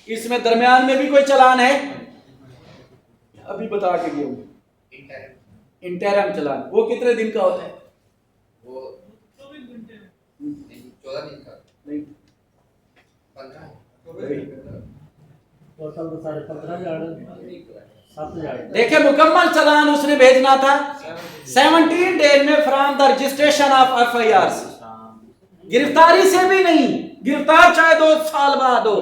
इसमें दरमियान में भी कोई चालान है? अभी बता के गया हूँ, इंटरम चालान। वो कितने दिन का होता है? वो 14 दिन का नहीं, 15 टोटल तो 15,500 7,000। देखे मुकम्मल चालान उसने भेजना था 17 डेज में from the registration of FIR से, गिरफ्तारी से भी नहीं, गिरफ्तार चाहे 2 साल बाद हो,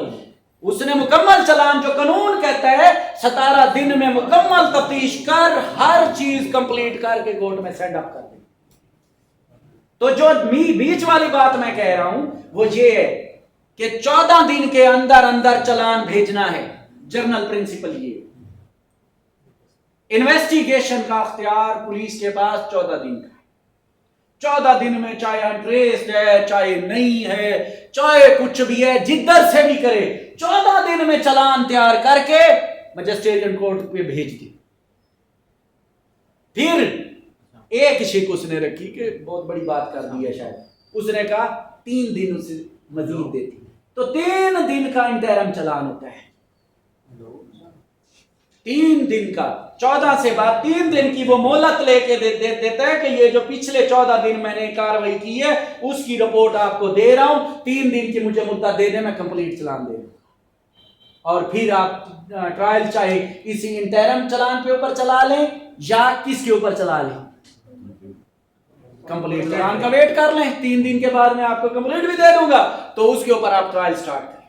उसने मुकम्मल चालान, जो कानून कहता है 17 दिन में मुकम्मल तफ्तीश कर हर चीज कंप्लीट करके कोर्ट में सेंड अप कर दे। तो जो बीच वाली बात मैं कह रहा हूं वो ये है कि 14 दिन के अंदर अंदर चालान भेजना है। जर्नल प्रिंसिपल ये इन्वेस्टिगेशन का अख्तियार पुलिस के पास 14 दिन का है। 14 दिन में चाहे अनट्रेस्ड है, चाहे नहीं है, चाहे कुछ भी है, जिधर से भी करे, 14 दिन में चालान तैयार करके मजिस्ट्रेट कोर्ट पे भेज दी। फिर एक शिक उसने रखी कि बहुत बड़ी बात कर दी है शायद, उसने कहा 3 दिन उसे मजीद देती, तो 3 दिन का इंटरम चालान होता है। 3 दिन का, 14 से बाद 3 दिन की वो मोहलत लेके देता है कि ये जो पिछले 14 दिन मैंने कार्रवाई की है उसकी रिपोर्ट आपको दे रहा हूं, 3 दिन की मुझे मुद्दा दे दे, मैं कंप्लीट चालान दे दूं। और फिर आप ट्रायल चाहे इसी इंटरम चालान के ऊपर चला लें या किसके ऊपर चला लें, कंप्लीट चालान का वेट कर लें, 3 दिन के बाद मैं आपको कंप्लीट भी दे दूंगा, तो उसके ऊपर आप ट्रायल स्टार्ट करें।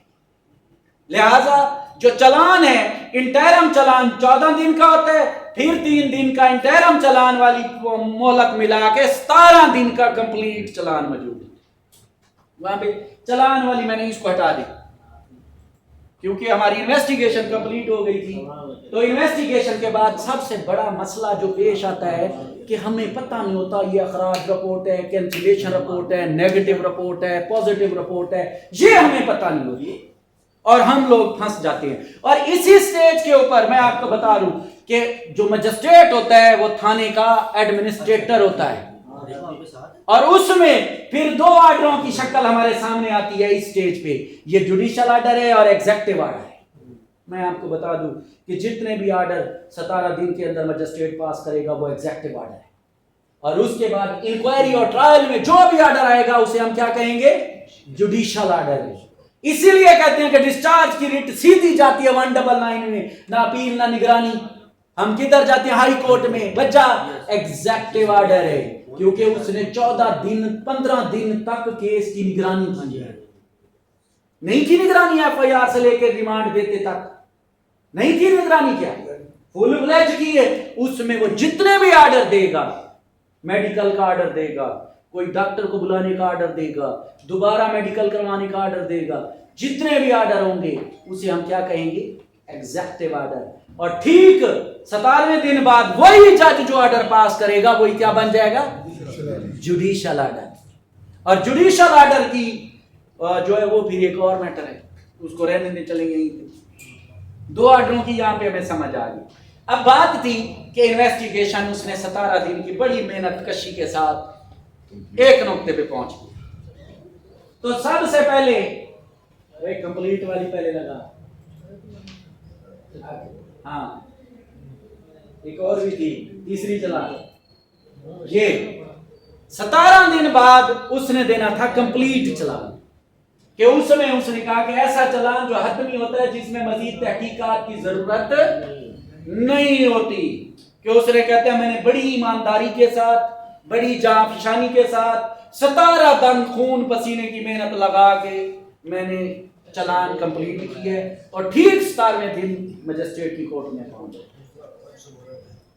लिहाजा जो चालान है इंटरम चालान 14 दिन का होता है, फिर 3 दिन का इंटरम चालान वाली मोहलत मिला के 17 दिन का कंप्लीट चालान मौजूद है। वहां पे चालान वाली मैंने इसको हटा दी क्योंकि हमारी इन्वेस्टिगेशन कंप्लीट हो गई थी। तो इन्वेस्टिगेशन के बाद सबसे बड़ा मसला जो पेश आता है कि हमें पता नहीं होता ये अखराज रिपोर्ट है, कैंसिलेशन रिपोर्ट है, नेगेटिव रिपोर्ट है, पॉजिटिव रिपोर्ट है, ये हमें पता नहीं होती और हम लोग फंस जाते हैं। और इसी स्टेज के ऊपर मैं आपको बता दूं कि जो मजिस्ट्रेट होता है वो थाने का एडमिनिस्ट्रेटर होता है, और उसमें फिर 2 ऑर्डरों की शक्ल हमारे सामने आती है इस स्टेज पे, ये जुडिशियल ऑर्डर है और एग्जेक्टिव ऑर्डर है। मैं आपको बता दूं कि जितने भी ऑर्डर 17 दिन के अंदर मजिस्ट्रेट पास करेगा वो एग्जेक्टिव ऑर्डर है, और उसके बाद इंक्वायरी और ट्रायल में जो भी ऑर्डर आएगा उसे हम क्या कहेंगे, जुडिशियल ऑर्डर है। इसीलिए कहते हैं कि डिस्चार्ज की रिट सीधी जाती है 199 में, ना अपील ना निगरानी। हम किधर जाते हैं, हाई कोर्ट में, वजह एग्जेक्टिव ऑर्डर है, क्योंकि उसने 14 दिन 15 दिन तक केस की निगरानी की है। नहीं की निगरानी FIR से लेकर रिमांड देते तक नहीं की निगरानी, क्या फुल फ्लेज की है। उसमें वो जितने भी ऑर्डर देगा, मेडिकल का ऑर्डर देगा, कोई डॉक्टर को बुलाने का ऑर्डर देगा, दोबारा मेडिकल करवाने का ऑर्डर देगा, जितने भी ऑर्डर होंगे उसे हम क्या कहेंगे, एग्जेक्टिव ऑर्डर। और ठीक 17वें दिन बाद वही जज जो ऑर्डर पास करेगा वही क्या बन जाएगा, जुडिशियल ऑर्डर। और जुडिशियल ऑर्डर की जो है वो फिर एक और मैटर है, उसको रहने दे, चलेंगे यहीं पे। 2 ऑर्डरों की यहां पे हमें समझ आ गई। अब बात थी कि इन्वेस्टिगेशन उसने 17 दिन की बड़ी मेहनत कशी के साथ एक नुक्ते पे पहुंच गई। तो सबसे पहले कंप्लीट वाली पहले लगा, हाँ एक और भी थी, तीसरी चला, ये 17 दिन बाद उसने देना था कंप्लीट चालान, कि उसमें उसने कहा कि ऐसा चालान जो हतमी होता है जिसमें मजीद तहकीकात की जरूरत नहीं होती, कि उसने कहते हैं मैंने बड़ी ईमानदारी के साथ, बड़ी जांफशानी के साथ 17 दिन खून पसीने की मेहनत लगा के मैंने चालान कंप्लीट की है, और ठीक 17वें दिन मजिस्ट्रेट की कोर्ट में पहुंचे।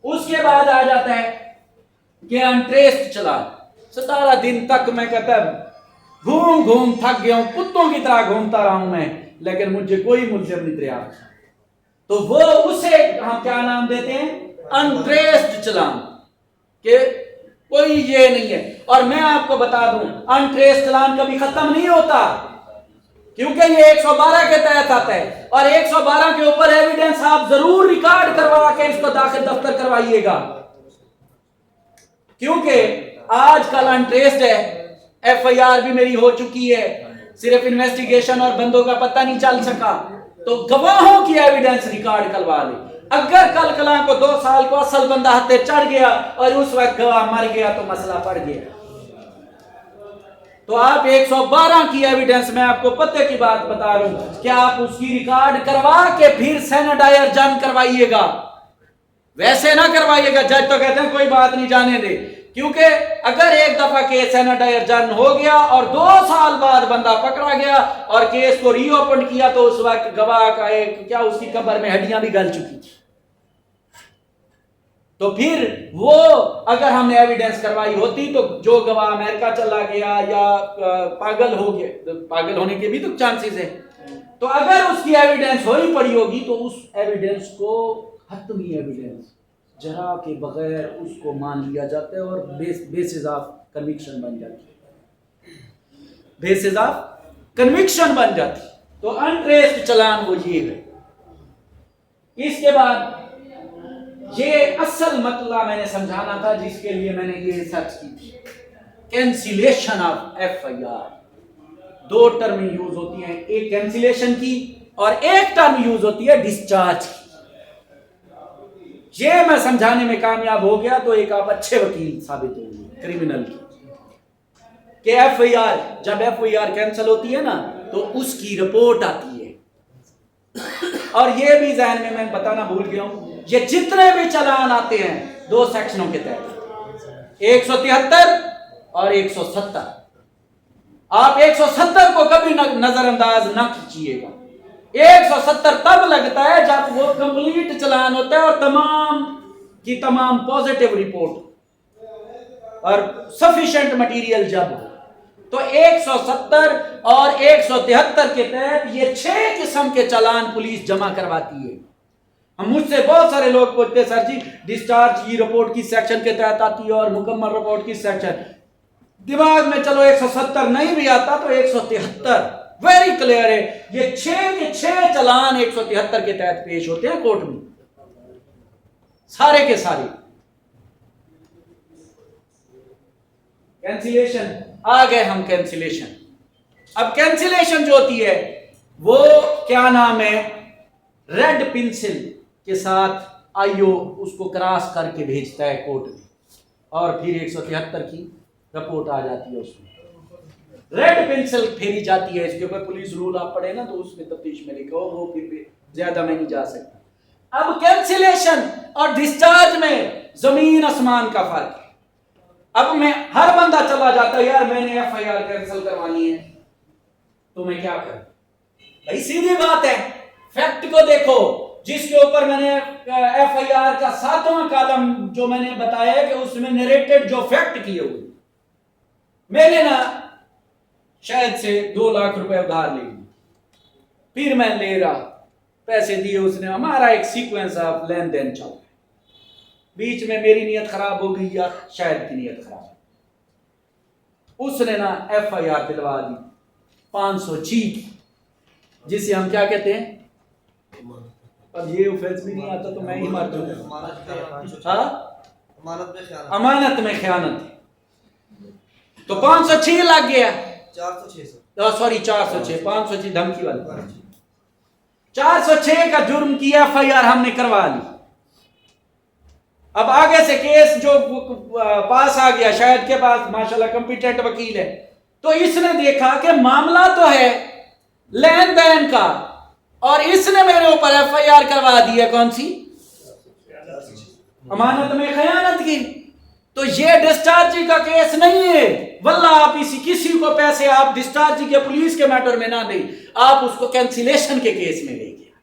उसके बाद आ जाता है कि अनट्रेस्ड चालान। 17 दिन तक मैं कहता घूम घूम थक गया हूं, कुत्तों की तरह घूमता रहा हूं मैं, लेकिन मुझे कोई मुलजिम नहीं दरियाफ्त। तो वो उसे हम क्या नाम देते हैं, अनट्रेस्ड चालान, के कोई ये नहीं है। और मैं आपको बता दूं अनट्रेस्ड चालान कभी खत्म नहीं होता, क्योंकि ये 112 के तहत आता है, और 112 के ऊपर एविडेंस आप जरूर रिकॉर्ड करवा के इसको दाखिल दफ्तर करवाइएगा, क्योंकि आजकल अनट्रेस्ड है, FIR भी मेरी हो चुकी है, सिर्फ इन्वेस्टिगेशन और बंदों का पता नहीं चल सका, तो गवाहों की एविडेंस रिकॉर्ड करवा ले। अगर कल कला को 2 साल को असल बंदा हत्थे चढ़ गया और उस वक्त गवाह मर गया तो मसला पड़ गया। तो आप 112 की एविडेंस, मैं आपको पते की बात बता रहा हूं कि आप उसकी रिकॉर्ड करवा के फिर सेनेडायर जन करवाइएगा, वैसे ना करवाइएगा। जज तो कहते हैं कोई बात नहीं, जाने दे, क्योंकि अगर एक दफा केस सेनेडायर जन हो गया और 2 साल बाद बंदा पकड़ा गया और केस को रीओपन किया तो उस वक्त गवाह का एक क्या उसकी कब्र में हड्डियां भी गल चुकी थी। तो फिर वो अगर हमने एविडेंस करवाई होती तो जो गवाह अमेरिका चला गया या पागल हो गया, तो पागल होने के भी तो चांसेस है, तो अगर उसकी एविडेंस हो ही पड़ी होगी तो उस एविडेंस को हतमी एविडेंस जरा के बगैर उसको मान लिया जाता है और बेसिस ऑफ कन्विक्शन बन जाती है, बेसिस ऑफ कन्विक्शन बन जाती है। तो अनट्रेस्ड चालान वो ये है। इसके बाद ये असल मतलब मैंने समझाना था जिसके लिए मैंने ये सर्च की थी, cancellation of FIR। 2 term use होती हैं, एक कैंसिलेशन की और एक टर्म यूज होती है डिस्चार्ज की। ये मैं समझाने में कामयाब हो गया तो एक आप अच्छे वकील साबित होंगे क्रिमिनल की, कि FIR, जब FIR कैंसिल होती है ना तो उसकी रिपोर्ट आती है। और ये भी ज़हन में मैं बताना भूल गया हूं, ये जितने भी चालान आते हैं 2 सेक्शनों के तहत, 173 और 170। आप 170 को कभी नजरअंदाज ना कीजिएगा। 170 तब लगता है जब वो कंप्लीट चालान होता है और तमाम की तमाम पॉजिटिव रिपोर्ट और सफिशिएंट मटेरियल जब हो। तो 170 और 173 के तहत ये 6 किस्म के चालान पुलिस जमा करवाती है। हम मुझसे बहुत सारे लोग पूछते हैं सर जी डिस्चार्ज की रिपोर्ट की सेक्शन के तहत आती है और मुकम्मल रिपोर्ट की सेक्शन, दिमाग में चलो 170 नहीं भी आता तो 173 वेरी क्लियर है। ये 6 के 6 चालान 173 के तहत पेश होते हैं कोर्ट में, सारे के सारे। कैंसिलेशन आ गए हम, कैंसिलेशन। अब कैंसिलेशन जो होती है वो क्या नाम है, रेड पेंसिल के साथ आईओ उसको क्रॉस करके भेजता है कोर्ट में और फिर 173 की रिपोर्ट आ जाती है, उसमें रेड पेंसिल फेरी जाती है। इसके ऊपर पुलिस रूल आप पढ़े ना तो उसमें तफ्तीश में लिखा हो, वो फिर भी ज्यादा में नहीं जा सकता। अब कैंसिलेशन और डिस्चार्ज में जमीन आसमान का फर्क है। अब मैं हर बंदा चला जाता है यार मैंने FIR कैंसिल करवानी है, तो मैं क्या करूं भाई? सीधी बात है, फैक्ट को देखो। जिसके ऊपर मैंने FIR का 7वां कॉलम जो मैंने बताया है कि उसमें नरेटेड जो फैक्ट किए हुए, मैंने ना शायद से 2 लाख रुपए उधार ले लिए, फिर मैं ले रहा, पैसे दिए उसने, हमारा एक सीक्वेंस ऑफ लेन देन चल रहा है, बीच में मेरी नीयत खराब हो गई या शायद की नीयत खराब, उसने ना FIR दिलवा दी 500G की, जिसे हम क्या कहते हैं, अब ये ऑफेंस भी नहीं आता तो मैं ही मार दूंगा, अमानत में खयानत है। तो 506 लग गया, 406 506 धमकी वाली 406 का जुर्म की FIR हमने करवा ली। अब आगे से केस जो पास आ गया, शायद के पास माशाल्लाह कंपिटेंट वकील है, तो इसने देखा कि मामला तो है लेन देन का और इसने मेरे ऊपर FIR करवा दी है कौन सी, अमानत में खयानत की। तो ये डिस्चार्जी का केस नहीं है, वल्ला आप किसी को पैसे आप डिस्चार्जी के पुलिस के मैटर में ना दें, आप उसको कैंसिलेशन के केस में ले गया।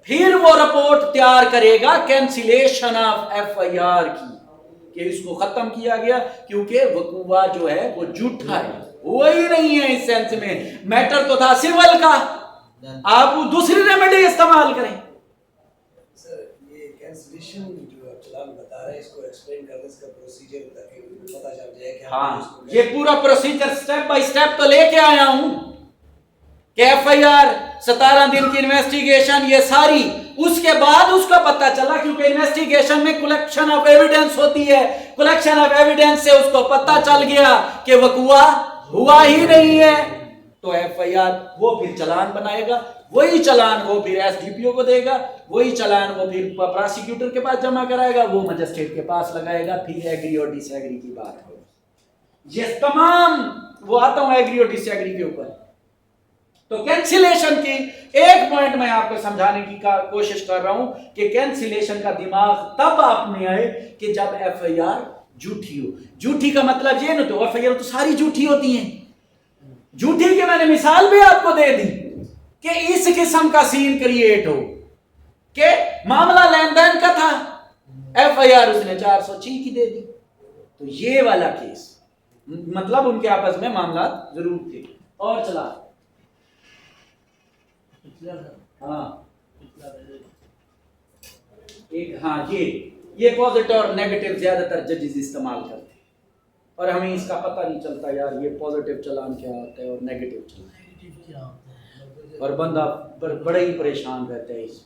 फिर वो रिपोर्ट तैयार करेगा कैंसिलेशन ऑफ FIR की कि इसको खत्म किया गया क्योंकि वकूवा जो है वो झूठा है, वही नहीं है। इस सेंस में मैटर तो था सिविल का, आप दूसरी रेमेडी इस्तेमाल करें। सर ये कैंसिलेशन जो चलान बता रहे हैं इसको एक्सप्लेन करने इसका प्रोसीजर ताकि पता चल जाए कि हाँ, ये पूरा प्रोसीजर स्टेप बाय स्टेप तो लेके आया हूं कि FIR 17 दिन की इन्वेस्टिगेशन ये सारी, उसके बाद उसका पता चला क्योंकि इन्वेस्टिगेशन में कलेक्शन ऑफ एविडेंस होती है, कलेक्शन ऑफ एविडेंस से उसको पता चल गया कि वकूआ हुआ ही नहीं है। तो एफआईआर वो फिर चालान बनाएगा, वही चालान वो फिर एसडीपीओ को देगा, वही चालान वो फिर प्रोसिक्यूटर के पास जमा कराएगा, वो मजिस्ट्रेट के पास लगाएगा, फिर एग्री और डिसएग्री की बात होगी। ये तमाम वो आता हूं एग्री और डिसएग्री के ऊपर। तो कैंसिलेशन की एक पॉइंट मैं आपको समझाने की कोशिश कर रहा हूं कि कैंसिलेशन का दिमाग तब आप में आए कि जब एफआईआर झूठी हो। झूठी का मतलब ये ना, तो एफआईआर तो सारी झूठी होती हैं। झूठी की मैंने मिसाल भी आपको दे दी कि इस किस्म का सीन क्रिएट हो कि मामला लेन देन का था, एफआईआर उसने 406 की दे दी। तो ये वाला केस मतलब उनके आपस में मामला जरूर थे। और चला हाँ एक हाँ ये पॉजिटिव और नेगेटिव ज्यादातर जजेस इस्तेमाल करते हैं और हमें इसका पता नहीं चलता यार ये पॉजिटिव चालान क्या होता है और नेगेटिव चालान, और बंदा बड़े ही परेशान रहता है इस।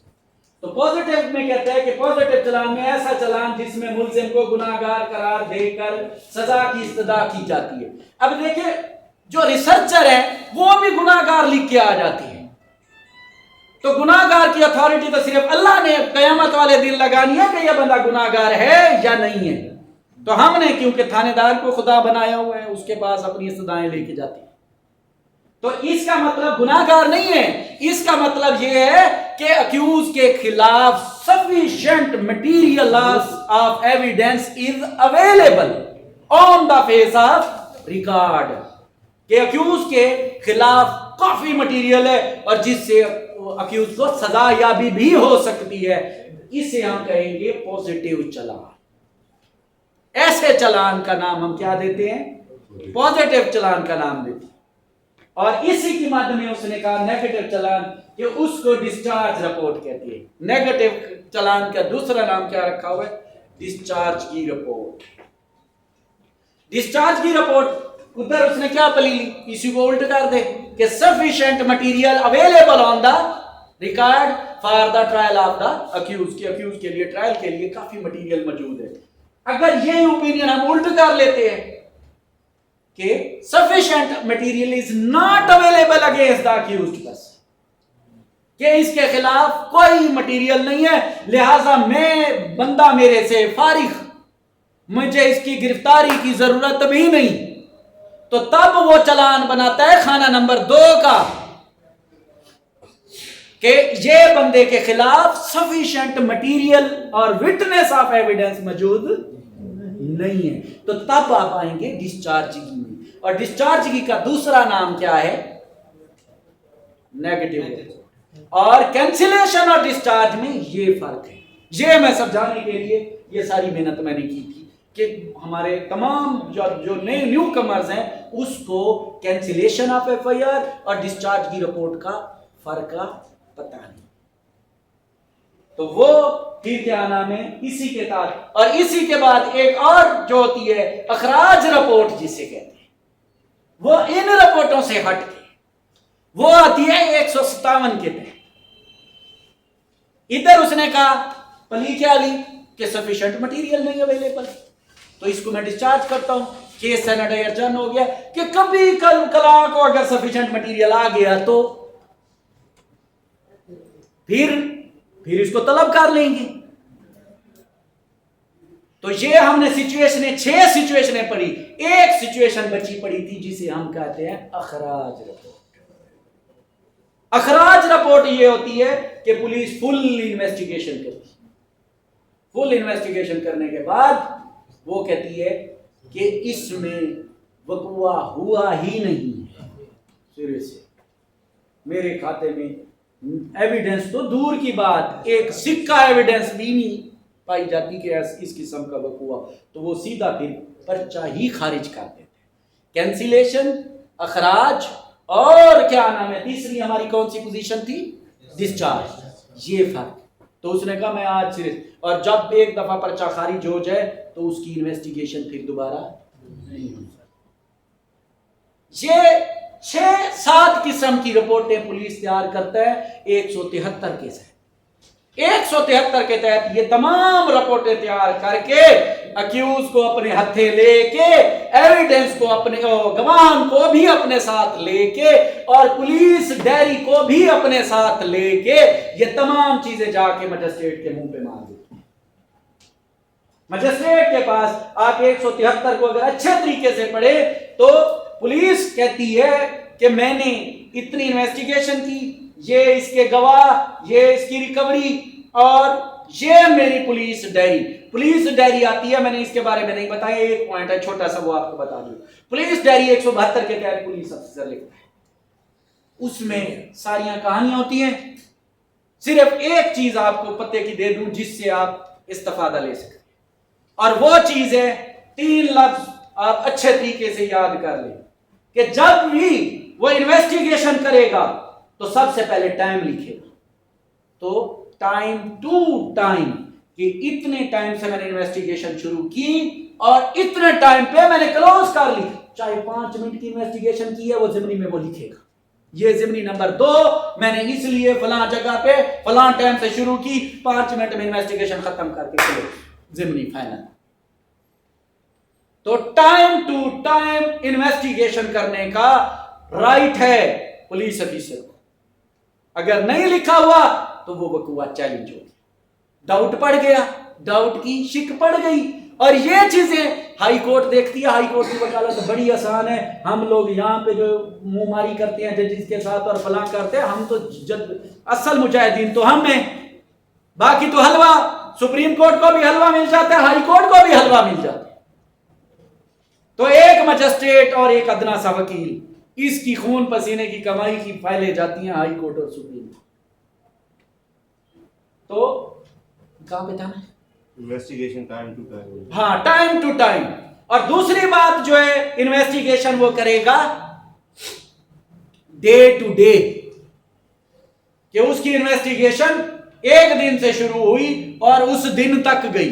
तो पॉजिटिव में कहता है कि पॉजिटिव चालान में ऐसा चालान जिसमें मुल्जिम को गुनाहगार करार देकर सजा की इस्तदा की जाती है। अब देखिए जो रिसर्चर है वो भी गुनाहगार लिख के आ जाती है, तो गुनाहगार की अथॉरिटी तो सिर्फ अल्लाह ने कयामत वाले दिन लगानी है कि यह बंदा गुनाहगार है या नहीं है। तो हमने क्योंकि थानेदार को खुदा बनाया हुआ है उसके पास अपनी इस्तदाएं लेके जाती है। तो इसका मतलब गुनाहगार नहीं है, इसका मतलब यह है कि अक्यूज के खिलाफ sufficient material of evidence is available on the face of record, कि अक्यूज के खिलाफ काफी मटेरियल है और जिससे अक्यूज को सजा याबी भी हो सकती है। इसे हम कहेंगे पॉजिटिव चालान। ऐसे चालान का नाम हम क्या देते हैं? पॉजिटिव चालान का नाम देते हैं। और इसी की मद में उसने कहा नेगेटिव चालान कि उसको डिस्चार्ज रिपोर्ट कहती है। नेगेटिव चालान का दूसरा नाम क्या रखा हुआ है? डिस्चार्ज की रिपोर्ट। डिस्चार्ज की रिपोर्ट उधर उसने क्या पली ली, इसी को उल्ट कर दे कि sufficient material available on the record for the trial of the accused, के अक्यूज के लिए ट्रायल के लिए काफी मटेरियल मौजूद है। अगर ये ओपिनियन हम उल्ट कर लेते हैं कि sufficient material is not available against the accused person, कि इसके खिलाफ कोई मटेरियल नहीं है, लिहाजा मैं बंदा मेरे से फारिग, मुझे इसकी गिरफ्तारी की जरूरत भी नहीं, तो तब वो चालान बनाता है खाना नंबर 2 का कि ये बंदे के खिलाफ सफिशिएंट मटेरियल और विटनेस ऑफ एविडेंस मौजूद नहीं है। तो तब आप आएंगे डिस्चार्जिंग में। और डिस्चार्जिंग का दूसरा नाम क्या है? नेगेटिव। और कैंसिलेशन और डिस्चार्ज में ये फर्क है। ये मैं समझाने के लिए ये सारी मेहनत मैंने की थी कि हमारे तमाम जो नए न्यू कमर्स हैं उसको कैंसिलेशन ऑफ एफआईआर और डिस्चार्ज की रिपोर्ट का फर्क का पता नहीं। तो वो फिर क्या नाम है इसी के साथ। और इसी के बाद एक और जो होती है अखराज रिपोर्ट जिसे कहते हैं, वो इन रिपोर्टों से हट के वो आती है 157 के तहत। इधर उसने कहा पली क्या ली कि सफिशिएंट मटेरियल नहीं अवेलेबल, तो इसको मैं डिस्चार्ज करता हूं, केस सेनेट अर्जन हो गया कि कभी कला को अगर सफिशिएंट मटेरियल आ गया तो फिर इसको तलब कर लेंगे। तो ये हमने सिचुएशनें 6 सिचुएशनें पढ़ी, एक सिचुएशन बची पड़ी थी जिसे हम कहते हैं अखराज रिपोर्ट। अखराज रिपोर्ट ये होती है कि पुलिस फुल इन्वेस्टिगेशन करती है, फुल इन्वेस्टिगेशन करने के बाद वो कहती है कि इसमें वक़्वा हुआ ही नहीं है, सिरे से मेरे खाते में एविडेंस तो दूर की बात, एक सिक्का एविडेंस भी नहीं पाई जाती कि इस किस्म का वक़्वा, तो वो सीधा फिर पर्चा ही खारिज कर देते हैं। कैंसिलेशन, अखराज और क्या नाम है तीसरी हमारी कौन सी पोजीशन थी? डिस्चार्ज। ये फर्क। तो उसने कहा मैं आज सिर्फ, और जब एक दफा पर्चा खारिज हो जाए तो उसकी इन्वेस्टिगेशन फिर दोबारा नहीं हो सकती। ये 6-7 किस्म की रिपोर्टें पुलिस तैयार करता है 173 केस है। 173 के तहत ये तमाम रिपोर्टें तैयार करके अक्यूज को अपने हथे लेके, एविडेंस को अपने, गवाह को भी अपने साथ लेके, और पुलिस डायरी को भी अपने साथ लेके, ये तमाम चीजें जाके मजिस्ट्रेट के मुंह पे मार दी। मजिस्ट्रेट के पास आप 173 को अगर अच्छे तरीके से पढ़े तो पुलिस कहती है कि मैंने इतनी इन्वेस्टिगेशन की, ये इसके गवाह, ये इसकी रिकवरी, और ये मेरी पुलिस डायरी आती है। मैंने इसके बारे में नहीं बताया, एक पॉइंट है छोटा सा, वो आपको बता दूं। पुलिस डायरी 172 के तहत पुलिस अफसर लिखता है, उसमें सारियां कहानियां होती हैं। सिर्फ एक चीज आपको पते की दे दूं जिससे आप इस्तेफादा ले सकते, और वो चीज है 3 लफ्ज आप अच्छे तरीके से याद कर लें कि जब भी वो इन्वेस्टिगेशन करेगा तो सबसे पहले टाइम लिखेगा। तो टाइम टू टाइम, कि इतने टाइम से मैंने इन्वेस्टिगेशन शुरू की और इतने टाइम पे मैंने क्लोज कर ली। चाहे 5 मिनट की इन्वेस्टिगेशन की है, वो ज़िमनी में वो लिखेगा, ये ज़िमनी नंबर 2 मैंने इसलिए फलां जगह पे फलां टाइम से शुरू की, 5 मिनट में इन्वेस्टिगेशन खत्म करके चलो ज़िमनी फाइनल। तो टाइम टू टाइम इन्वेस्टिगेशन करने का राइट है पुलिस ऑफिसर को। अगर नहीं लिखा हुआ तो वो वकूआ चैलेंज हो गया, डाउट पड़ गया, डाउट की शिक पड़ गई। और ये चीजें हाई कोर्ट देखती है। हाई कोर्ट की वकालत बड़ी आसान है। हम लोग यहाँ पे जो मुंहमारी करते हैं जजेस के साथ और फलां करते हैं, हम तो असल मुजाहिदीन तो हम हैं, बाकी तो हलवा, सुप्रीम कोर्ट को भी हलवा मिल जाता है, हाई कोर्ट को भी हलवा मिल जाता है। तो एक मजिस्ट्रेट और एक अदना सा वकील, इसकी खून पसीने की कमाई की फाइलें जाती हैं हाई कोर्ट और सुप्रीम कोर्ट। तो कहां पे था इन्वेस्टिगेशन टाइम टू टाइम। हाँ, टाइम टू टाइम। और दूसरी बात जो है, इन्वेस्टिगेशन वो करेगा डे टू डे, कि उसकी इन्वेस्टिगेशन एक दिन से शुरू हुई और उस दिन तक गई,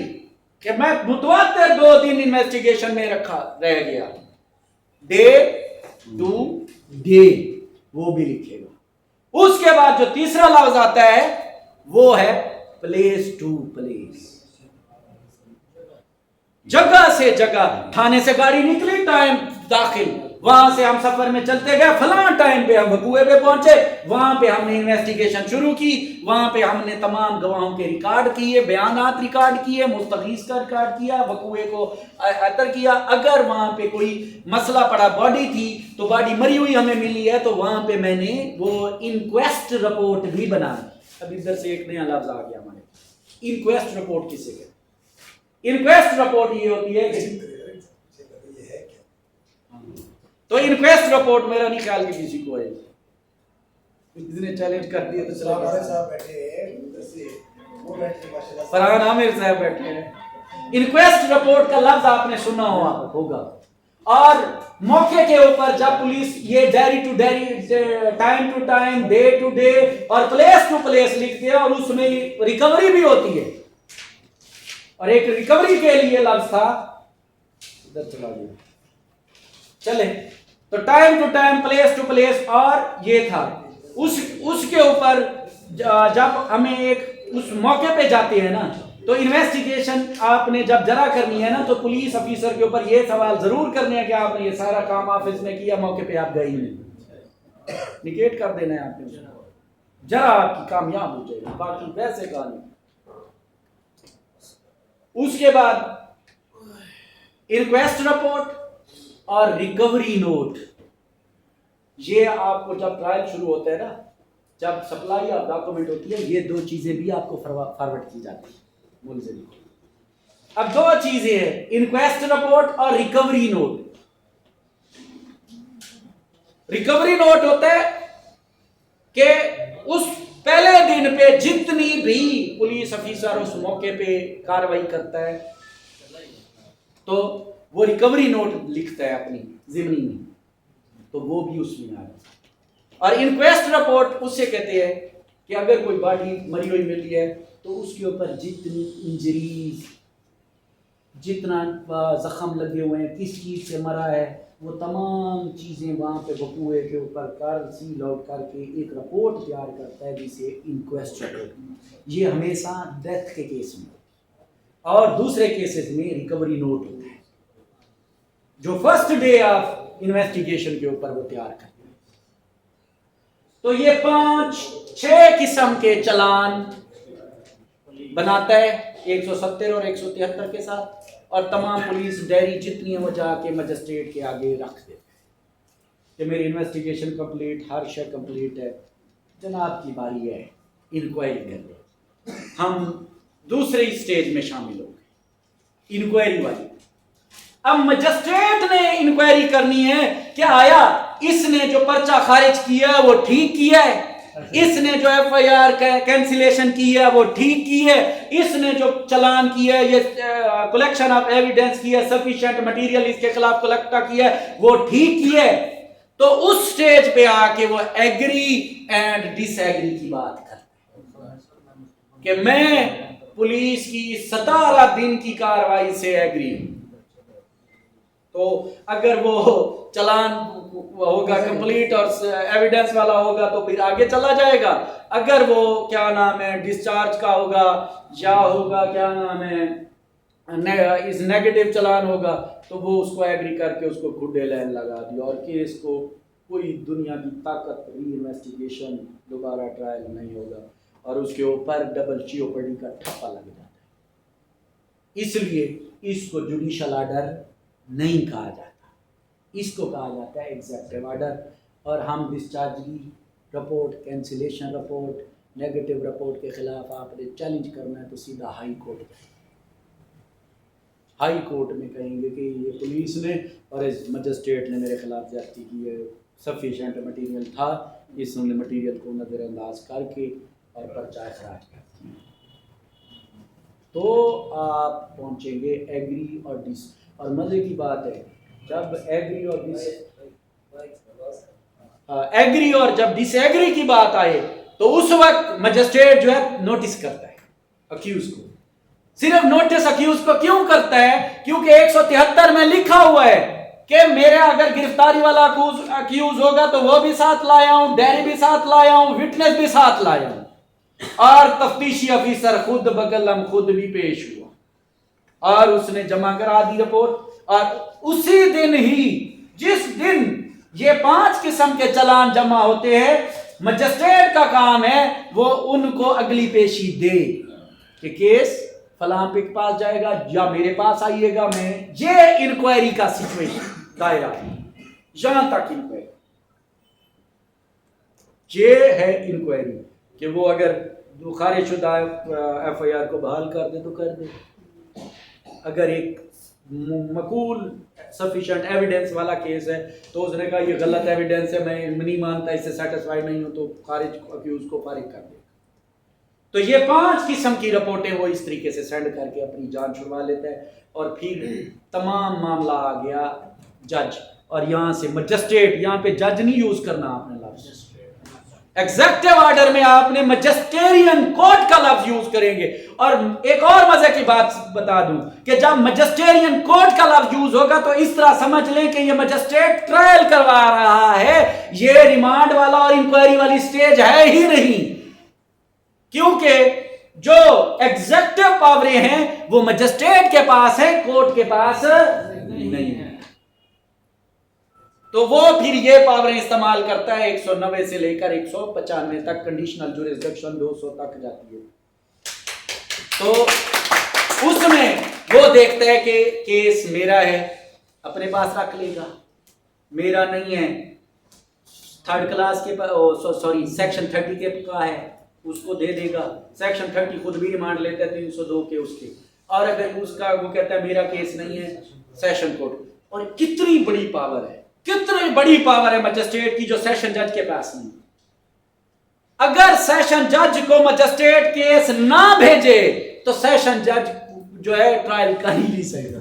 कि मैं मुतवातिर 2 दिन इन्वेस्टिगेशन में रह गया। डे टू डे वो भी लिखेगा। उसके बाद जो तीसरा लफ्ज आता है वो है प्लेस टू प्लेस, जगह से जगह। थाने से गाड़ी निकली, टाइम दाखिल, वहां से हम सफर में चलते गए, फलां टाइम पे हम वकूए पे पहुंचे, वहां पे हमने इन्वेस्टिगेशन शुरू की, वहां पे हमने तमाम गवाहों के रिकॉर्ड किए, बयानात रिकॉर्ड किए, मुस्तगीस का रिकॉर्ड किया, वकूए को अतर किया। अगर वहां पे कोई मसला पड़ा, बॉडी थी तो बॉडी मरी हुई हमें मिली है, तो वहां पे मैंने वो इंक्वेस्ट रिपोर्ट भी बनाई। अब इधर से एक नया लफ्ज आ गया हमारे, इंक्वेस्ट रिपोर्ट किसे कहते हैं? इंक्वेस्ट रिपोर्ट ये होती है कि, तो इंक्वेस्ट रिपोर्ट मेरा नहीं ख्याल कि किसी को है, इसने चैलेंज कर दिया। तो हमारे साथ बैठे हैं उधर से, वो बैठे हैं माशाल्लाह, फरहान आमिर साहब बैठे हैं। इंक्वेस्ट रिपोर्ट का लफ्ज आपने सुना होगा। और मौके के ऊपर जब पुलिस ये diary to diary, time to time, day to day और प्लेस टू प्लेस लिखते हैं, और उसमें रिकवरी भी होती है। और एक रिकवरी के लिए लफ्ज था, इधर चला गया, चले, तो time to time, place to place, और ये था उसके ऊपर जब हमें एक उस मौके पे जाते हैं ना, तो इन्वेस्टिगेशन आपने जब जरा करनी है ना, तो पुलिस ऑफिसर के ऊपर ये सवाल जरूर करने हैं कि आपने ये सारा काम ऑफिस में किया, मौके पे आप गए नहीं, निकेट कर देना है आपने, जरा आपकी कामयाब हो जाएगी, बाकी वैसे का नहीं। उसके बाद इंक्वेस्ट रिपोर्ट और रिकवरी नोट, ये आपको जब ट्रायल शुरू होता है ना, जब सप्लाई ऑफ डॉक्यूमेंट होती है, ये 2 चीजें भी आपको फॉरवर्ड की जाती है मुलजिम को। अब 2 चीजें हैं, इंक्वेस्ट रिपोर्ट और रिकवरी नोट। रिकवरी नोट होता है कि उस पहले दिन पे जितनी भी पुलिस ऑफिसर उस मौके पे कार्रवाई करता है, तो वो रिकवरी नोट लिखता है अपनी ज़िमनी में, तो वो भी उसमें आ जाता है। और इंक्वेस्ट रिपोर्ट उससे कहते हैं कि अगर कोई बॉडी मरी हुई मिली है, तो उसके ऊपर जितनी इंजरीज, जितना जख्म लगे हुए हैं, किस चीज़ से मरा है, वो तमाम चीज़ें वहाँ पे वकूए के ऊपर कर सील आउट करके एक रिपोर्ट तैयार करता है, जिसे इंक्वेस्ट रिपोर्ट। ये हमेशा डेथ के केस में, और दूसरे केसेस में रिकवरी नोट होता है जो फर्स्ट डे ऑफ इन्वेस्टिगेशन के ऊपर वो तैयार करते हैं। तो ये 5-6 किस्म के चालान बनाता है 170 और 173 के साथ, और तमाम पुलिस डायरी जितनी है वो जाके मजिस्ट्रेट के आगे रख देते हैं कि मेरी इन्वेस्टिगेशन कंप्लीट, हर शय कंप्लीट है, जनाब की बारी है इंक्वायरी करने। हम दूसरी स्टेज में शामिल हो गए, इंक्वायरी वाली। अब मजिस्ट्रेट ने इंक्वायरी करनी है कि आया इसने जो पर्चा खारिज किया वो ठीक किया है, इसने जो एफआईआर कैंसिलेशन की है वो ठीक की है, इसने जो चालान किया है, ये कलेक्शन ऑफ एविडेंस की है, सफिशिएंट मटेरियल इसके खिलाफ कलेक्ट किया है वो ठीक की है। तो उस स्टेज पे आके वो एग्री एंड डिसएग्री की बात करते हैं कि मैं पुलिस की 17 दिन की कार्रवाई से एग्री हूं। तो अगर वो चालान होगा कंप्लीट और एविडेंस वाला होगा तो फिर आगे चला जाएगा। अगर वो क्या नाम है डिस्चार्ज का होगा या होगा क्या नाम है इस नेगेटिव चालान होगा तो वो उसको एग्री करके उसको खुडे लाइन लगा दी और केस को पूरी दुनिया की ताकत री इन्वेस्टिगेशन दोबारा ट्रायल नहीं होगा और उसके ऊपर डबल जीओपडी का ठप्पा लग जाता है। इसलिए इसको जुडिशियल ऑर्डर नहीं कहा जाता, इसको कहा जाता है एग्जेक्टिव ऑर्डर। और हम डिस्चार्ज की report, cancellation report, negative report के खिलाफ आपने चैलेंज करना है तो सीधा हाई कोर्ट जाएंगे। हाई कोर्ट में कहेंगे कि ये पुलिस ने और इस मजिस्ट्रेट ने मेरे खिलाफ ज्यादती की है, सफिशिएंट मटेरियल था, इसने मटेरियल को नज़रअंदाज करके और पर्चा खराज कर दिया। तो आप पहुंचेंगे एग्री और डिस। और मज़े की बात है जब एग्री और एग्री और जब डिसएग्री की बात आए तो उस वक्त मजिस्ट्रेट जो है नोटिस करता है अक्यूज को। सिर्फ नोटिस अक्यूज को क्यों करता है? क्योंकि 173 में लिखा हुआ है कि मेरे अगर गिरफ्तारी वाला अक्यूज होगा तो वो भी साथ लाया हूं, डायरी भी साथ लाया हूं, विटनेस भी साथ लाया हूं। और तफ्तीशी अफीसर खुद बकलम खुद भी पेश हुआ और उसने जमा करा दी रिपोर्ट। और उसी दिन ही जिस दिन ये 5 किस्म के चालान जमा होते हैं मजिस्ट्रेट का काम है वो उनको अगली पेशी दे कि केस फलां पे के पास जाएगा या मेरे पास आइएगा। मैं ये इंक्वायरी का सिचुएशन दायरा यहां तक इंक्वायरी ये है इंक्वायरी कि वो अगर खारिजशुदा एफआईआर को बहाल कर दे तो कर दे, अगर एक मकूल सफिशिएंट एविडेंस वाला केस है तो उसने कहा ये गलत एविडेंस है, मैं नहीं मानता, इससे सेटिस्फाइड नहीं हूं, तो खारिज अक्यूज को फारिग कर देगा। तो ये 5 किस्म की रिपोर्टें वो इस तरीके से सेंड करके अपनी जान छुड़वा लेता है। और फिर तमाम मामला आ गया जज, और यहां से मजिस्ट्रेट, यहां पे जज नहीं यूज करना आपने लफ्ज, एग्जेक्टिव ऑर्डर में आपने मजिस्टेरियन कोर्ट का लफ्ज यूज करेंगे। और एक और मजे की बात बता दूं कि जब मजिस्टेरियन कोर्ट का लफ्ज यूज होगा तो इस तरह समझ लें कि ये मजिस्ट्रेट ट्रायल करवा रहा है, ये रिमांड वाला और इंक्वायरी वाली स्टेज है ही नहीं, क्योंकि जो एग्जेक्टिव पावरें हैं वो मजिस्ट्रेट के पास है, कोर्ट के पास नहीं है। तो वो फिर ये पावरें इस्तेमाल करता है 190 से लेकर 195 तक, कंडीशनल जुरिसडिक्शन 200 तक जाती है। तो उसमें वो देखता है कि केस मेरा है, अपने पास रख लेगा, मेरा नहीं है, थर्ड क्लास के सॉरी सेक्शन 30 के का है उसको दे देगा। सेक्शन 30 खुद भी रिमांड लेता है 302 के उसके, और अगर उसका वो कहता है मेरा केस नहीं है सेशन कोर्ट। और कितनी बड़ी पावर है, कितनी बड़ी पावर है मजिस्ट्रेट की जो सेशन जज के पास नहीं। अगर सेशन जज को मजिस्ट्रेट केस ना भेजे तो सेशन जज जो है ट्रायल कर ही नहीं सकता,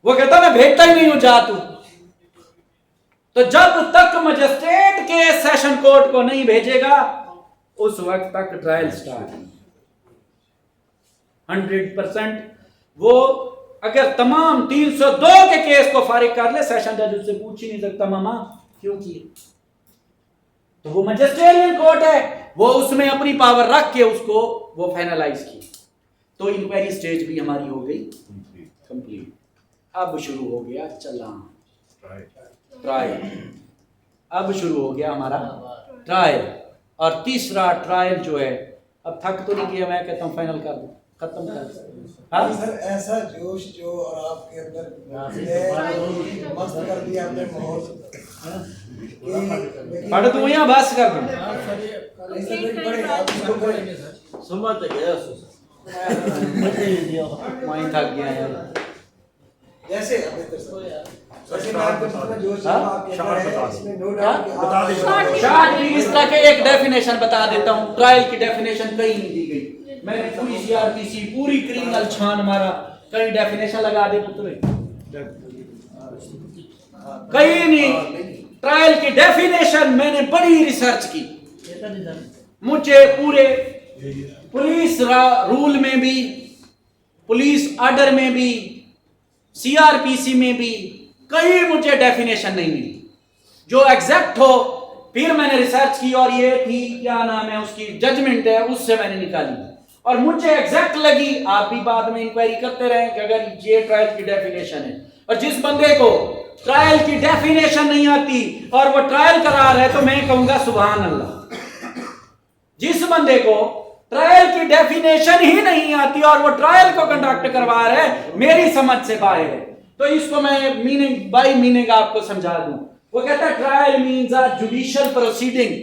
वो कहता मैं भेजता ही नहीं हूं, जा तू। तो जब तक मजिस्ट्रेट के सेशन कोर्ट को नहीं भेजेगा उस वक्त तक ट्रायल स्टार्ट 100%। वो अगर तमाम 302 के केस को फारिग कर ले, सेशन जज उससे पूछ ही नहीं सकता मामा क्यों किए, तो वो मजिस्ट्रेरियन कोर्ट है, वो उसमें अपनी पावर रख के उसको वो फाइनलाइज की। तो इंक्वायरी स्टेज भी हमारी हो गई कंप्लीट। अब शुरू हो गया चालान, ट्रायल। अब शुरू हो गया हमारा ट्रायल। और तीसरा ट्रायल जो है, अब थक तो नहीं किया, मैं कहता हूँ फाइनल कर दो, खत्म कर दो। हाँ सर ऐसा जोश जो और आपके अंदर मस्त कर दिया आपने माहौल पढ़ दूं या बस कर दूं? समझ गया मैं थक गया यार। जैसे वैसे मैं आपको जितना जोश आपके अंदर है इसमें नो डाउट कि बता दीजिए। शार्ट इस तरह के एक डेफिनेशन बता देता हूँ। ट्रायल की डेफिनेशन कहीं नहीं दी गई। मैंने पूरी सीआरपीसी पूरी क्रिमिनल छान मारा, कहीं डेफिनेशन लगा दे पुत्र, कहीं नहीं। ट्रायल की डेफिनेशन मैंने बड़ी रिसर्च की। मुझे पूरे पुलिस रूल में भी, पुलिस ऑर्डर में भी, सीआरपीसी में भी कहीं मुझे डेफिनेशन नहीं मिली जो एग्जैक्ट हो। फिर मैंने रिसर्च की और ये थी क्या नाम है उसकी जजमेंट है, उससे मैंने निकाली और मुझे एग्जैक्ट लगी। आप भी बाद में इंक्वायरी करते रहे कि अगर ये ट्रायल की डेफिनेशन है, और जिस बंदे को ट्रायल की डेफिनेशन नहीं आती और वो ट्रायल करा रहा है तो मैं कहूंगा सुभान अल्लाह। जिस बंदे को ट्रायल की डेफिनेशन ही नहीं आती और वो ट्रायल को कंडक्ट करवा रहा है, मेरी समझ से बाहर है। तो इसको मैं मीनिंग बाय मीनिंग आपको समझा दूं। वो कहता है trial means a judicial proceeding.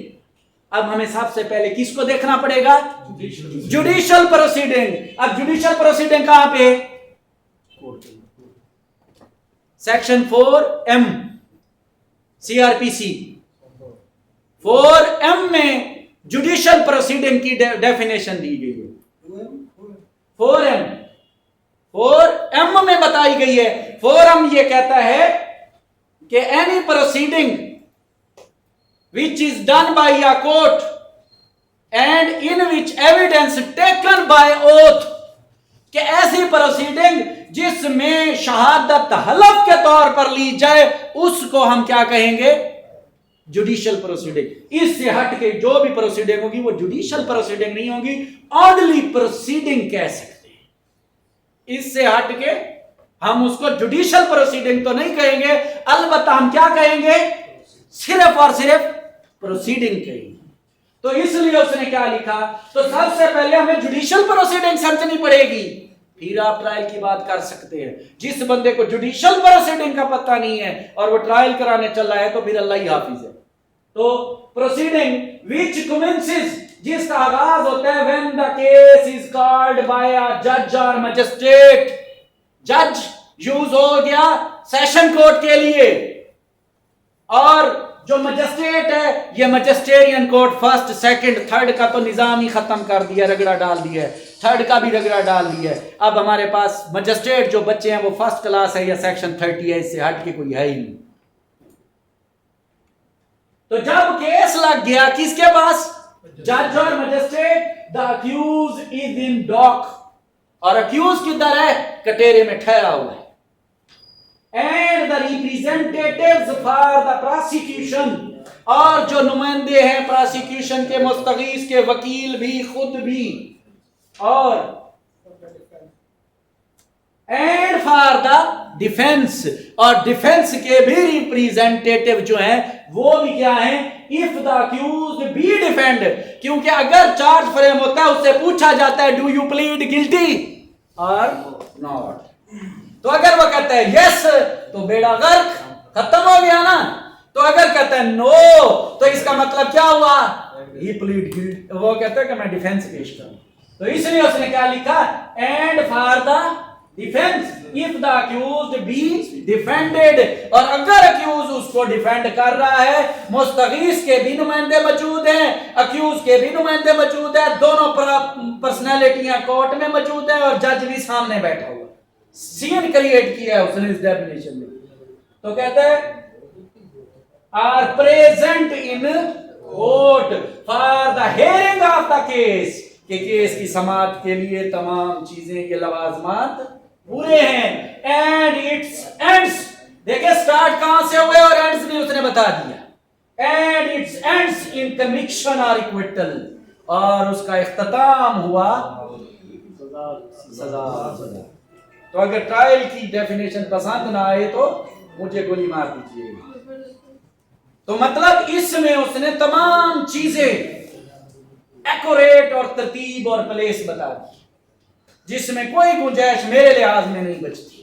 अब हमें सबसे पहले किसको देखना पड़ेगा? Judicial proceeding. अब जुडिशियल प्रोसीडिंग कहां पे? सेक्शन 4M सीआरपीसी 4M में जुडिशियल प्रोसीडिंग की डेफिनेशन दी गई है। 4M में बताई गई है। 4M ये कहता है कि any proceeding which is done by a court and in which evidence taken by oath, कि ऐसी प्रोसीडिंग जिसमें शहादत हलफ के तौर पर ली जाए उसको हम क्या कहेंगे? Judicial proceeding. इससे हट के जो भी प्रोसीडिंग होगी वो जुडिशियल प्रोसीडिंग नहीं होगी, ऑर्डरली प्रोसीडिंग कह सकते हैं। इससे हट के हम उसको जुडिशियल प्रोसीडिंग तो नहीं कहेंगे, अलबत्ता हम क्या कहेंगे? सिर्फ और सिर्फ प्रोसीडिंग कहेंगे। तो इसलिए उसने क्या लिखा? तो सबसे पहले हमें जुडिशियल प्रोसीडिंग समझनी पड़ेगी, फिर आप ट्रायल की बात कर सकते हैं। जिस बंदे को जुडिशियल प्रोसीडिंग का पता नहीं है और वो ट्रायल कराने चल रहा है तो फिर अल्लाह ही हाफिज है। तो प्रोसीडिंग विच कमेंसेस, जिसका आगाज होता है when the case is called by a जज और मजिस्ट्रेट। जज यूज हो गया सेशन कोर्ट के लिए, और जो मजिस्ट्रेट है ये मजिस्ट्रेरियन कोर्ट फर्स्ट सेकंड थर्ड का तो निजाम ही खत्म कर दिया, रगड़ा डाल दिया है, थर्ड का भी रगड़ा डाल दिया है। अब हमारे पास मजिस्ट्रेट जो बच्चे हैं वो फर्स्ट क्लास है या सेक्शन 30 है, इससे हट के कोई है ही नहीं। तो जब केस लग गया किसके पास? जज और magistrate. The accused is in dock, और अक्यूज किधर है? कटेरे में ठहरा हुआ है। And the representatives for the prosecution, और जो नुमाइंदे हैं प्रोसिक्यूशन के, मुस्तगीस के, वकील भी, खुद भी, और एंड फॉर द डिफेंस, और डिफेंस के भी रिप्रेजेंटेटिव जो हैं वो भी क्या हैं? If the accused be defended, क्योंकि अगर चार्ज फ्रेम होता है उससे पूछा जाता है डू यू प्लीड गिल्टी और नॉट। तो अगर वो कहता है यस तो बेड़ा गर्क, खत्म हो गया ना। तो अगर कहता है नो तो इसका मतलब क्या हुआ? ही प्लीड गिल्टी, वो कहता है कि मैं डिफेंस पेश करूं। तो इसलिए उसने क्या लिखा? And for the defence if the accused B defended, और अगर अक्यूज उसको डिफेंड कर रहा है, मुस्तगीस के भी नुमाइंदे मौजूद हैं, अक्यूज के भी नुमाइंदे मौजूद हैं, दोनों पर्सनैलिटियां कोर्ट में मौजूद हैं और जज भी सामने बैठा हुआ, सीन क्रिएट किया है उसने इस डेफिनेशन में। तो कहता है are present in court for the hearing of the case, के केस की समाअत के लिए तमाम चीजें के लवाजमात पूरे हैं। एंड इट्स एंड्स, देखिए स्टार्ट कहां से हुए और एंड्स भी उसने बता दिया। And it's ends in conviction और इक्विटल, और उसका इख्तिताम हुआ सजा। तो अगर ट्रायल की डेफिनेशन पसंद ना आए तो मुझे गोली मार दीजिएगा। तो मतलब इसमें उसने तमाम चीजें एक्यूरेट और तरतीब और प्लेस बता दी, जिसमें कोई गुंजाइश मेरे लिहाज में नहीं बचती।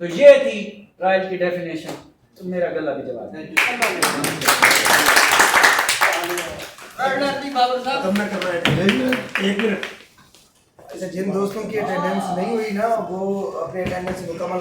तो ये थी ट्रायल की डेफिनेशन। तो मेरा गला भी जवाब है। खत्म ना करना है, 1 मिनट। अच्छा, जिन दोस्तों की अटेंडेंस नहीं हुई ना, वो अपने अटेंडेंस मुकम्मल